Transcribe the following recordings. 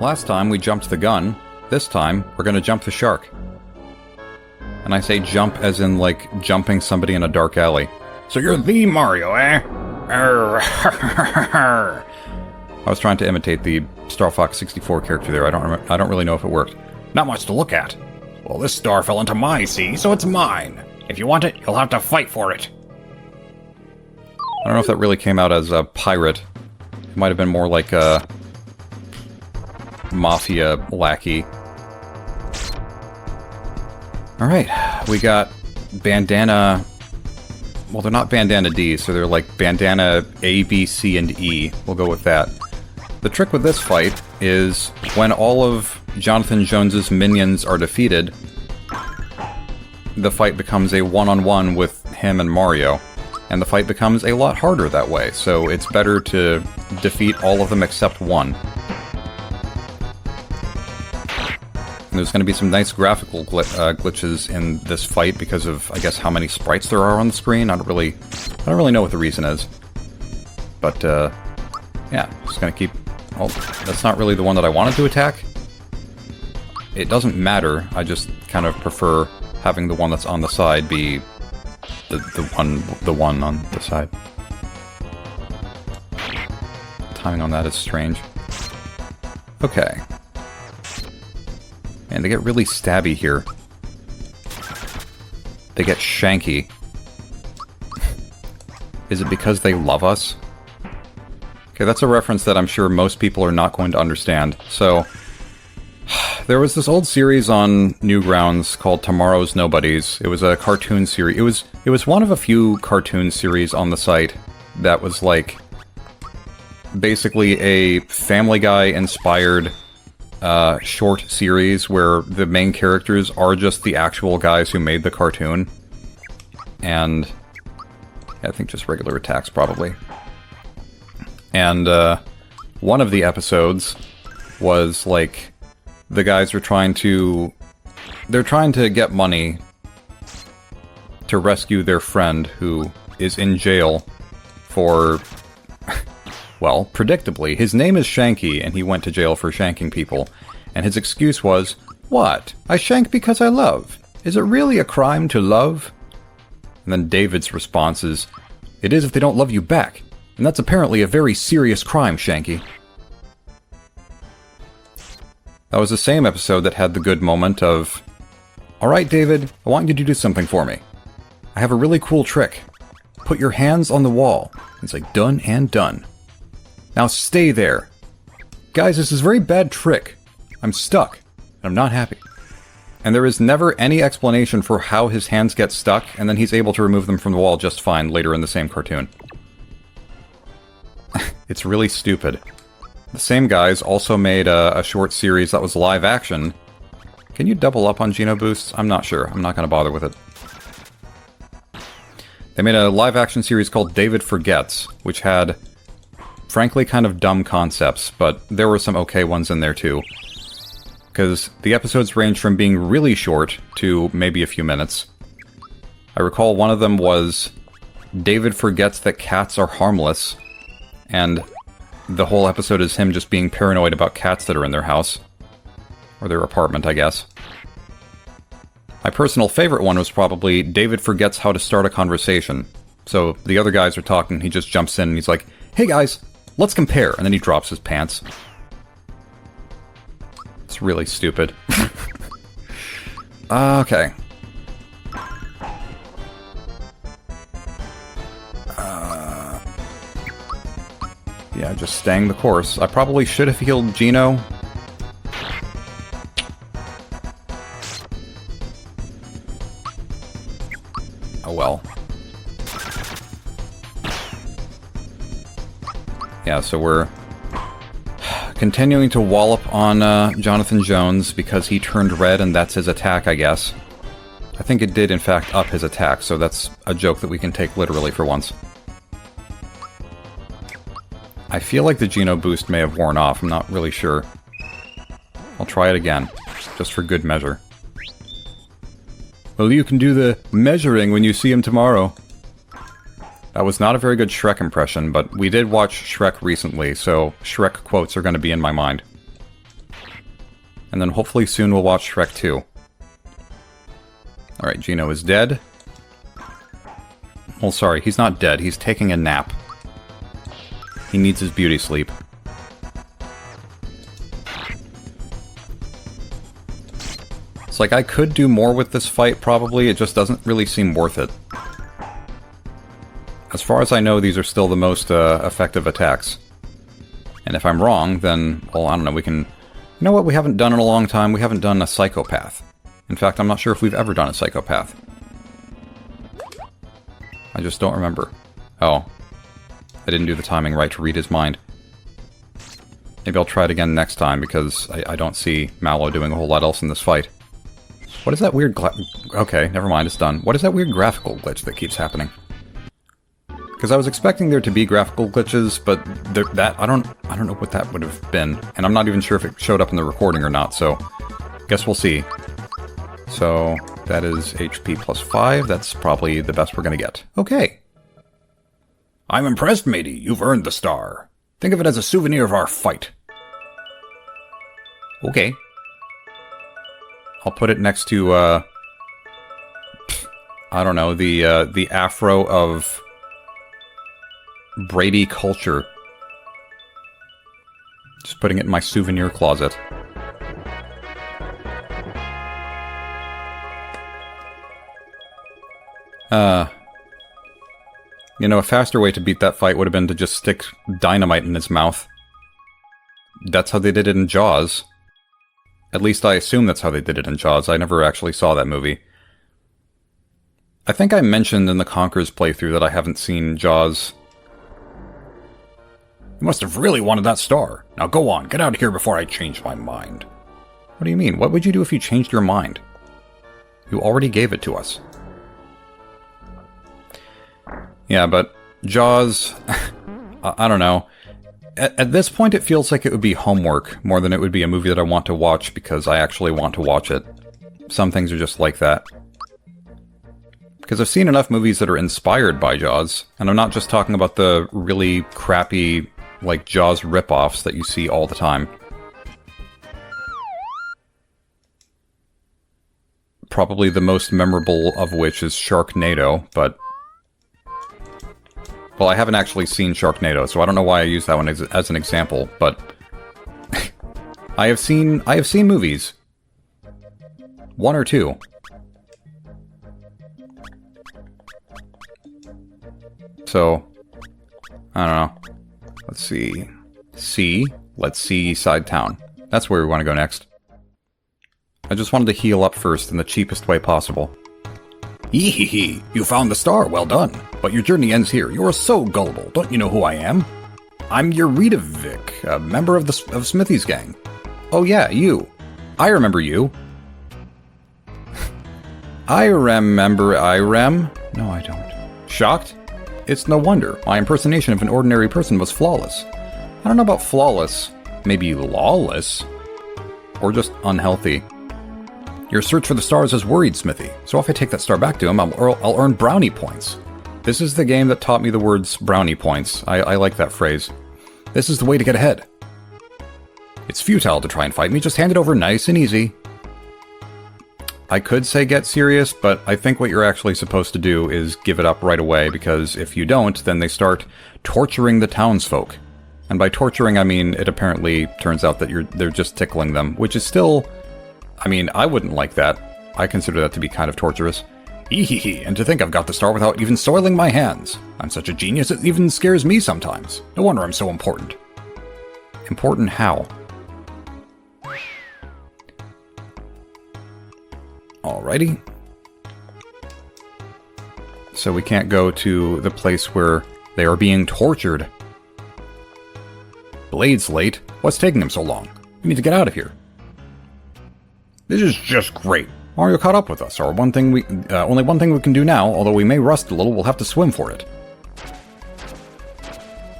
Last time we jumped the gun. This time, we're gonna jump the shark. And I say jump as in, like, jumping somebody in a dark alley. So you're the Mario, eh? I was trying to imitate the Star Fox 64 character there. I don't really know if it worked. Not much to look at. Well, this star fell into my sea, so it's mine. If you want it, you'll have to fight for it. I don't know if that really came out as a pirate. It might have been more like a mafia lackey. Alright, we got bandana... Well, they're not bandana D, so they're like bandana A, B, C, and E. We'll go with that. The trick with this fight is when all of Jonathan Jones's minions are defeated, the fight becomes a one-on-one with him and Mario. And the fight becomes a lot harder that way, so it's better to defeat all of them except one. And there's going to be some nice graphical glitches in this fight because of, I guess, how many sprites there are on the screen. I don't really know what the reason is. But, yeah, just going to keep... Oh, that's not really the one that I wanted to attack. It doesn't matter, I just kind of prefer having the one that's on the side be the one on the side. Timing on that is strange. Okay. And they get really stabby here. They get shanky. Is it because they love us? Okay, that's a reference that I'm sure most people are not going to understand. So, there was this old series on Newgrounds called Tomorrow's Nobodies. It was a cartoon series. It was one of a few cartoon series on the site that was like basically a Family Guy inspired short series where the main characters are just the actual guys who made the cartoon. And I think just regular attacks probably. And one of the episodes was like the guys are trying to get money to rescue their friend who is in jail for, well, predictably, his name is Shanky and he went to jail for shanking people. And his excuse was, "What? I shank because I love. Is it really a crime to love?" And then David's response is, "It is if they don't love you back. And that's apparently a very serious crime, Shanky." That was the same episode that had the good moment of, "Alright, David, I want you to do something for me. I have a really cool trick. Put your hands on the wall." It's like, done and done. "Now stay there. Guys, this is a very bad trick. I'm stuck, and I'm not happy." And there is never any explanation for how his hands get stuck, and then he's able to remove them from the wall just fine later in the same cartoon. It's really stupid. The same guys also made a short series that was live action. Can you double up on Geno boosts? I'm not sure. I'm not going to bother with it. They made a live action series called David Forgets, which had, frankly, kind of dumb concepts, but there were some okay ones in there too. Because the episodes range from being really short to maybe a few minutes. I recall one of them was David forgets that cats are harmless, and the whole episode is him just being paranoid about cats that are in their house. Or their apartment, I guess. My personal favorite one was probably David forgets how to start a conversation. So the other guys are talking, he just jumps in and he's like, "Hey guys, let's compare," and then he drops his pants. It's really stupid. Okay. Yeah, just staying the course. I probably should have healed Geno. Oh well. Yeah, so we're continuing to wallop on Jonathan Jones because he turned red and that's his attack, I guess. I think it did, in fact, up his attack, so that's a joke that we can take literally for once. I feel like the Geno boost may have worn off, I'm not really sure. I'll try it again, just for good measure. Well, you can do the measuring when you see him tomorrow. That was not a very good Shrek impression, but we did watch Shrek recently, so Shrek quotes are going to be in my mind. And then hopefully soon we'll watch Shrek 2. Alright, Gino is dead. Well, sorry, he's not dead. He's taking a nap. He needs his beauty sleep. It's like I could do more with this fight, probably. It just doesn't really seem worth it. As far as I know, these are still the most effective attacks. And if I'm wrong, then, well, I don't know, we can... You know what we haven't done in a long time? We haven't done a psychopath. In fact, I'm not sure if we've ever done a psychopath. I just don't remember. Oh. I didn't do the timing right to read his mind. Maybe I'll try it again next time, because I don't see Mallow doing a whole lot else in this fight. What is that weird okay, never mind, it's done. What is that weird graphical glitch that keeps happening? Because I was expecting there to be graphical glitches, but I don't know what that would have been. And I'm not even sure if it showed up in the recording or not, so guess we'll see. So that is HP plus 5. That's probably the best we're going to get. Okay. I'm impressed, matey. You've earned the star. Think of it as a souvenir of our fight. Okay. I'll put it next to, I don't know, the afro of Brady culture. Just putting it in my souvenir closet. You know, a faster way to beat that fight would have been to just stick dynamite in his mouth. That's how they did it in Jaws. At least I assume that's how they did it in Jaws. I never actually saw that movie. I think I mentioned in the Conker's playthrough that I haven't seen Jaws. You must have really wanted that star. Now go on, get out of here before I change my mind. What do you mean? What would you do if you changed your mind? You already gave it to us. Yeah, but Jaws... I don't know. At this point, it feels like it would be homework more than it would be a movie that I want to watch because I actually want to watch it. Some things are just like that. Because I've seen enough movies that are inspired by Jaws, and I'm not just talking about the really crappy, like, Jaws ripoffs that you see all the time. Probably the most memorable of which is Sharknado, but... Well, I haven't actually seen Sharknado, so I don't know why I use that one as an example, but... I have seen movies. One or two. So, I don't know. Let's see. Let's see Side Town. That's where we want to go next. I just wanted to heal up first in the cheapest way possible. Yee-hee-hee, you found the star, well done. But your journey ends here. You are so gullible. Don't you know who I am? I'm Eurydivic, a member of Smithy's gang. Oh yeah, you. I remember you. I remember Irem. No, I don't. Shocked? It's no wonder. My impersonation of an ordinary person was flawless. I don't know about flawless. Maybe lawless? Or just unhealthy. Your search for the stars has worried Smithy, so if I take that star back to him, I'll earn brownie points. This is the game that taught me the words brownie points. I like that phrase. This is the way to get ahead. It's futile to try and fight me, just hand it over nice and easy. I could say get serious, but I think what you're actually supposed to do is give it up right away, because if you don't, then they start torturing the townsfolk. And by torturing, I mean it apparently turns out that they're just tickling them, which is still... I mean, I wouldn't like that. I consider that to be kind of torturous. Ehehe, and to think I've got the star without even soiling my hands. I'm such a genius it even scares me sometimes. No wonder I'm so important. Important how? Alrighty. So we can't go to the place where they are being tortured. Blade's late. What's taking him so long? We need to get out of here. This is just great. Mario caught up with us. Only one thing we can do now, although we may rust a little, we'll have to swim for it.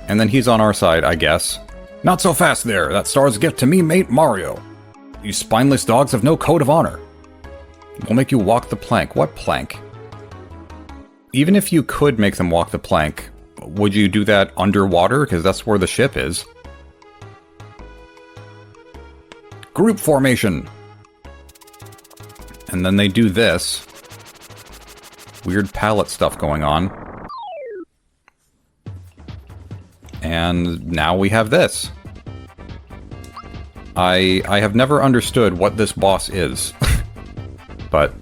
And then he's on our side, I guess. Not so fast there. That star's a gift to me, mate Mario. You spineless dogs have no code of honor. We'll make you walk the plank. What plank? Even if you could make them walk the plank, would you do that underwater? Because that's where the ship is. Group formation! And then they do this. Weird palette stuff going on. And now we have this. I have never understood what this boss is. But...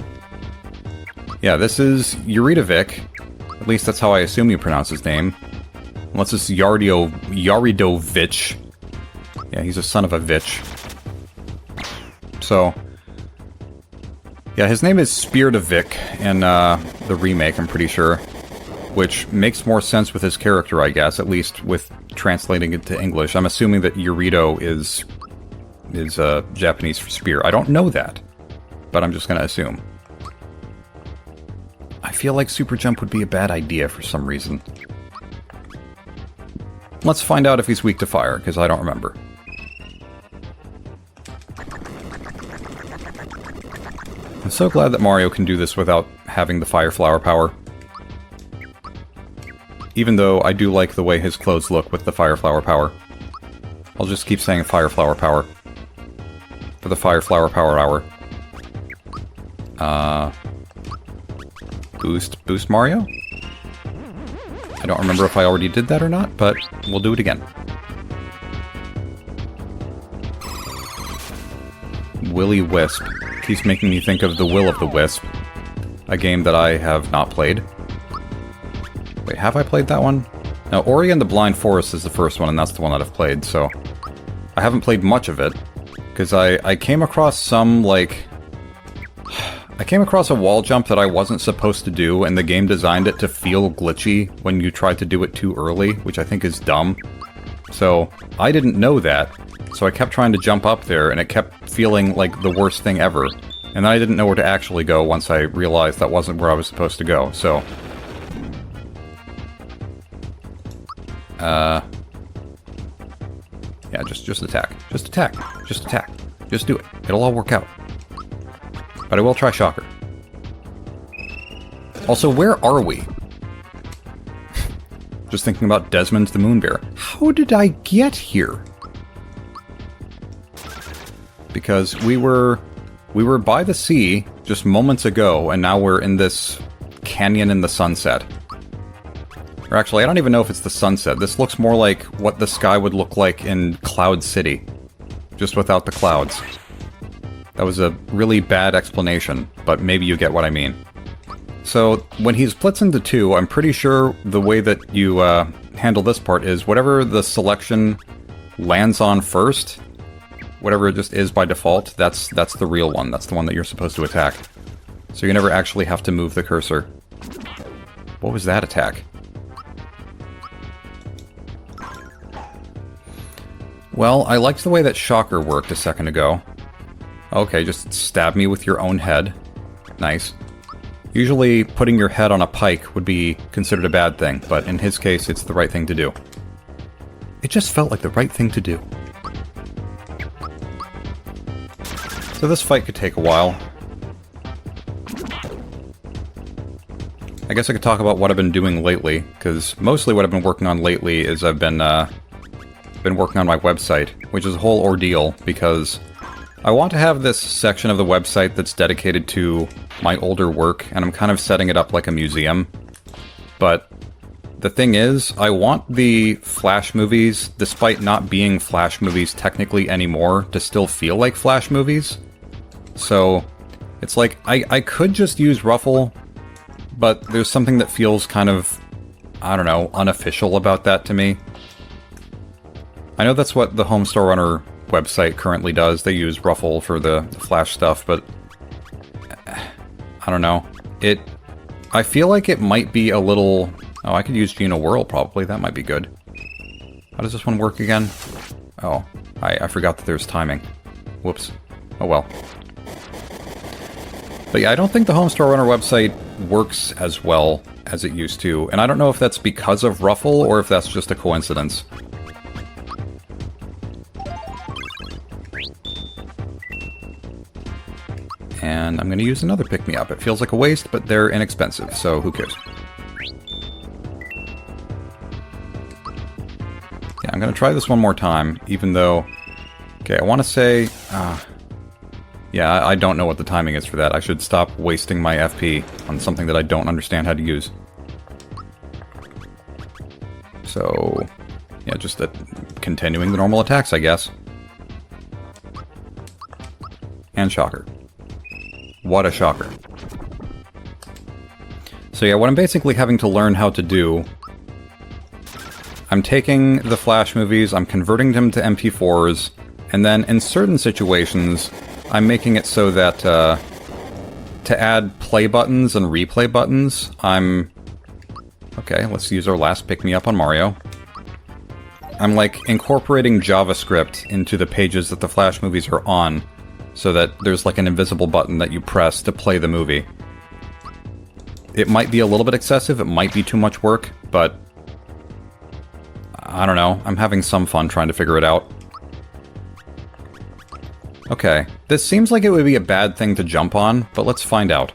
yeah, this is Yuridovic. At least that's how I assume you pronounce his name. Unless it's Yaridovich. Yeah, he's a son of a bitch. So... yeah, his name is Speardovic in the remake, I'm pretty sure. Which makes more sense with his character, I guess, at least with translating it to English. I'm assuming that Yurido is Japanese for spear. I don't know that, but I'm just gonna assume. I feel like super jump would be a bad idea for some reason. Let's find out if he's weak to fire, because I don't remember. I'm so glad that Mario can do this without having the fire flower power. Even though I do like the way his clothes look with the fire flower power. I'll just keep saying fire flower power. For the fire flower power hour. Boost Mario? I don't remember if I already did that or not, but we'll do it again. Willy Wisp. Keeps making me think of The Will of the Wisp. A game that I have not played. Wait, have I played that one? No, Ori and the Blind Forest is the first one, and that's the one that I've played, so... I haven't played much of it, because I came across some, like... I came across a wall jump that I wasn't supposed to do, and the game designed it to feel glitchy when you tried to do it too early, which I think is dumb. So, I didn't know that, so I kept trying to jump up there, and it kept feeling like the worst thing ever. And then I didn't know where to actually go once I realized that wasn't where I was supposed to go, so... yeah, just attack. Just attack. Just attack. Just do it. It'll all work out. But I will try Shocker. Also, where are we? Just thinking about Desmond the Moonbear. How did I get here? Because we were by the sea just moments ago, and now we're in this canyon in the sunset. Or actually, I don't even know if it's the sunset. This looks more like what the sky would look like in Cloud City. Just without the clouds. That was a really bad explanation, but maybe you get what I mean. So, when he splits into two, I'm pretty sure the way that you handle this part is whatever the selection lands on first, whatever it just is by default, that's the real one. That's the one that you're supposed to attack. So you never actually have to move the cursor. What was that attack? Well, I liked the way that Shocker worked a second ago. Okay, just stab me with your own head. Nice. Usually, putting your head on a pike would be considered a bad thing, but in his case, it's the right thing to do. It just felt like the right thing to do. So this fight could take a while. I guess I could talk about what I've been doing lately, because mostly what I've been working on lately is I've been working on my website, which is a whole ordeal, because I want to have this section of the website that's dedicated to my older work, and I'm kind of setting it up like a museum. But the thing is, I want the Flash movies, despite not being Flash movies technically anymore, to still feel like Flash movies. So, it's like, I could just use Ruffle, but there's something that feels kind of, I don't know, unofficial about that to me. I know that's what the Homestar Runner website currently does. They use Ruffle for the Flash stuff, but I don't know. I feel like it might be a little... Oh, I could use Geno Whirl probably. That might be good. How does this one work again? Oh, I forgot that there's timing. Whoops. Oh well. But yeah, I don't think the Homestar Runner website works as well as it used to, and I don't know if that's because of Ruffle or if that's just a coincidence. And I'm going to use another pick-me-up. It feels like a waste, but they're inexpensive, so who cares? Yeah, I'm going to try this one more time, even though... Okay, I want to say... yeah, I don't know what the timing is for that. I should stop wasting my FP on something that I don't understand how to use. So... yeah, just continuing the normal attacks, I guess. And shocker. What a shocker. So yeah, what I'm basically having to learn how to do... I'm taking the Flash movies, I'm converting them to MP4s, and then in certain situations, I'm making it so that to add play buttons and replay buttons, I'm... okay, let's use our last pick-me-up on Mario. I'm like incorporating JavaScript into the pages that the Flash movies are on, so that there's like an invisible button that you press to play the movie. It might be a little bit excessive, it might be too much work, but... I don't know, I'm having some fun trying to figure it out. Okay, this seems like it would be a bad thing to jump on, but let's find out.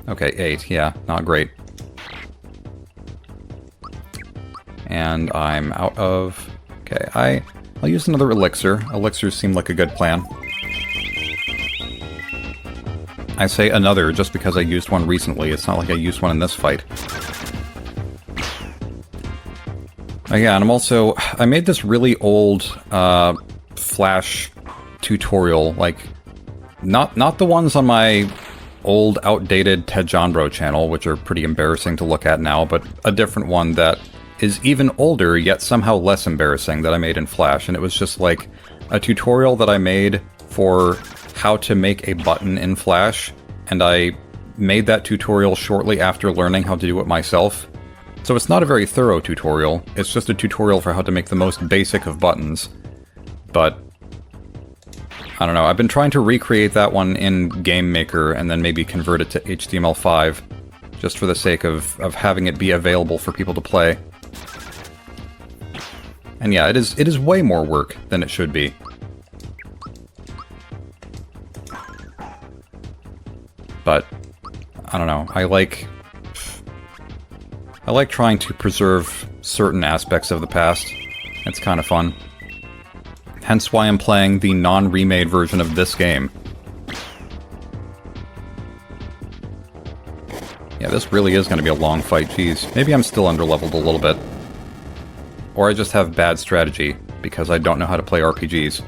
Okay, 8, yeah, not great. And I'm out of... okay, I'll use another elixir. Elixirs seem like a good plan. I say another just because I used one recently. It's not like I used one in this fight. Yeah, and I'm also... I made this really old Flash tutorial, like... Not the ones on my old, outdated Ted John Bro channel, which are pretty embarrassing to look at now, but a different one that is even older, yet somehow less embarrassing, that I made in Flash, and it was just like a tutorial that I made for how to make a button in Flash, and I made that tutorial shortly after learning how to do it myself. So it's not a very thorough tutorial, it's just a tutorial for how to make the most basic of buttons. But, I don't know, I've been trying to recreate that one in Game Maker and then maybe convert it to HTML5, just for the sake of having it be available for people to play. And yeah, it is way more work than it should be. But, I don't know, I like trying to preserve certain aspects of the past. It's kind of fun. Hence why I'm playing the non-remade version of this game. Yeah, this really is going to be a long fight, jeez. Maybe I'm still underleveled a little bit. Or I just have bad strategy, because I don't know how to play RPGs.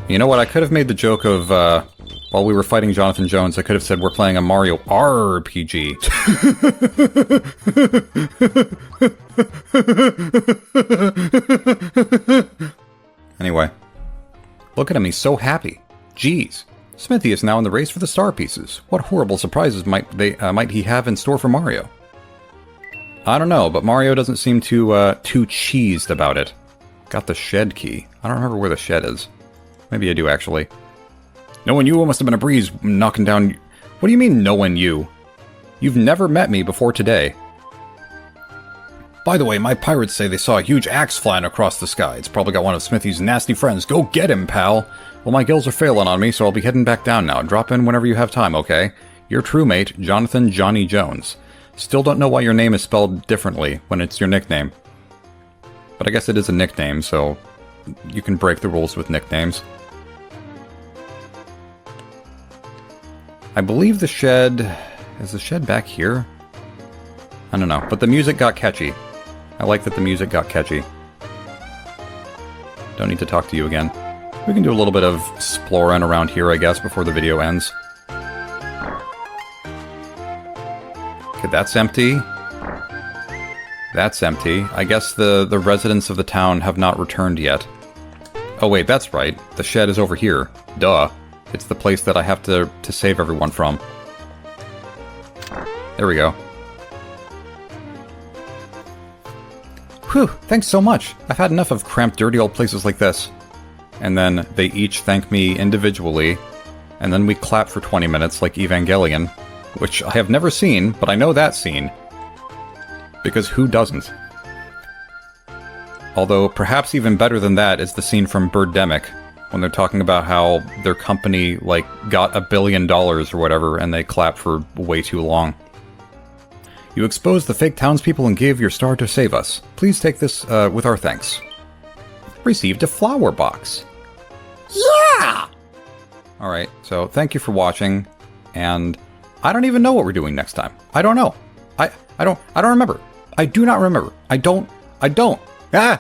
You know what, I could have made the joke of, while we were fighting Jonathan Jones, I could have said we're playing a Mario RPG. Anyway. Look at him, he's so happy. Jeez. Smithy is now in the race for the star pieces. What horrible surprises might he have in store for Mario? I don't know, but Mario doesn't seem too cheesed about it. Got the shed key. I don't remember where the shed is. Maybe I do, actually. Knowing you must have been a breeze knocking down... What do you mean, knowing you? You've never met me before today. By the way, my pirates say they saw a huge axe flying across the sky. It's probably got one of Smithy's nasty friends. Go get him, pal! Well, my gills are failing on me, so I'll be heading back down now. Drop in whenever you have time, okay? Your true mate, Jonathan Johnny Jones. Still don't know why your name is spelled differently when it's your nickname. But I guess it is a nickname, so you can break the rules with nicknames. I believe the shed... Is the shed back here? I don't know, but the music got catchy. I like that the music got catchy. Don't need to talk to you again. We can do a little bit of exploring around here, I guess, before the video ends. Okay, that's empty. That's empty. I guess the residents of the town have not returned yet. Oh wait, that's right. The shed is over here. Duh. It's the place that I have to save everyone from. There we go. Whew, thanks so much. I've had enough of cramped, dirty old places like this. And then they each thank me individually, and then we clap for 20 minutes like Evangelion, which I have never seen, but I know that scene. Because who doesn't? Although, perhaps even better than that is the scene from Birdemic, when they're talking about how their company, like, got $1 billion or whatever, and they clap for way too long. You exposed the fake townspeople and gave your star to save us. Please take this with our thanks. received a flower box. Yeah! Alright, so thank you for watching, and I don't even know what we're doing next time. I don't know. I don't remember. I do not remember. I don't. Ah!